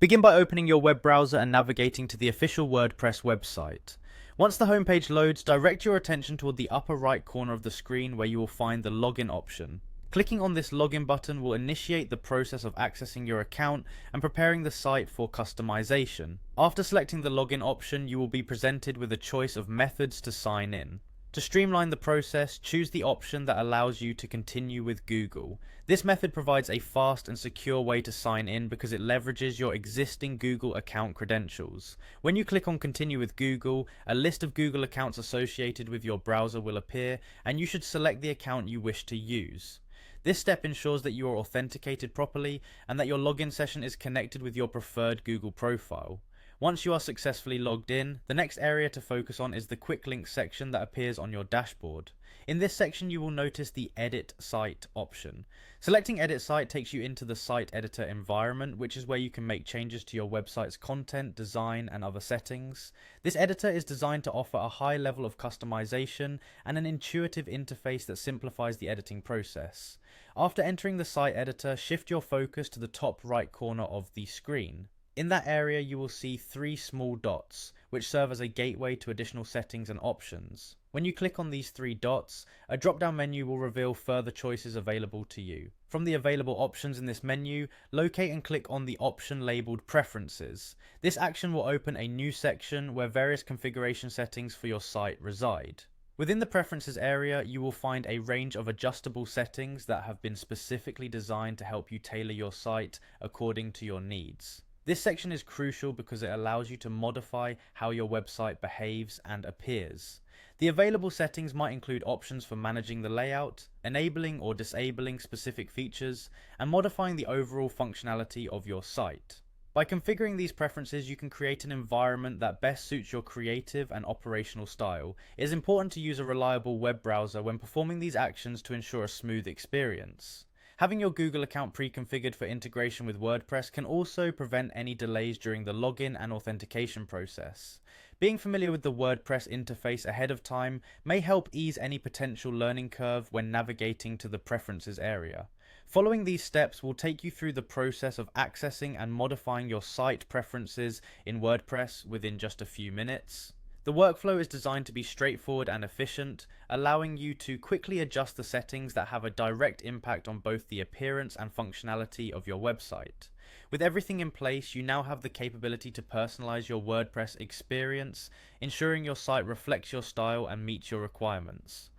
Begin by opening your web browser and navigating to the official WordPress website. Once the homepage loads, direct your attention toward the upper right corner of the screen where you will find the login option. Clicking on this login button will initiate the process of accessing your account and preparing the site for customization. After selecting the login option, you will be presented with a choice of methods to sign in. To streamline the process, choose the option that allows you to continue with Google. This method provides a fast and secure way to sign in because it leverages your existing Google account credentials. When you click on Continue with Google, a list of Google accounts associated with your browser will appear, and you should select the account you wish to use. This step ensures that you are authenticated properly and that your login session is connected with your preferred Google profile. Once you are successfully logged in, the next area to focus on is the quick links section that appears on your dashboard. In this section you will notice the Edit Site option. Selecting Edit Site takes you into the site editor environment, which is where you can make changes to your website's content, design, and other settings. This editor is designed to offer a high level of customization and an intuitive interface that simplifies the editing process. After entering the site editor, shift your focus to the top right corner of the screen. In that area you will see three small dots, which serve as a gateway to additional settings and options. When you click on these three dots, a drop-down menu will reveal further choices available to you. From the available options in this menu, locate and click on the option labelled Preferences. This action will open a new section where various configuration settings for your site reside. Within the Preferences area, you will find a range of adjustable settings that have been specifically designed to help you tailor your site according to your needs. This section is crucial because it allows you to modify how your website behaves and appears. The available settings might include options for managing the layout, enabling or disabling specific features, and modifying the overall functionality of your site. By configuring these preferences, you can create an environment that best suits your creative and operational style. It is important to use a reliable web browser when performing these actions to ensure a smooth experience. Having your Google account pre-configured for integration with WordPress can also prevent any delays during the login and authentication process. Being familiar with the WordPress interface ahead of time may help ease any potential learning curve when navigating to the Preferences area. Following these steps will take you through the process of accessing and modifying your site preferences in WordPress within just a few minutes. The workflow is designed to be straightforward and efficient, allowing you to quickly adjust the settings that have a direct impact on both the appearance and functionality of your website. With everything in place, you now have the capability to personalize your WordPress experience, ensuring your site reflects your style and meets your requirements.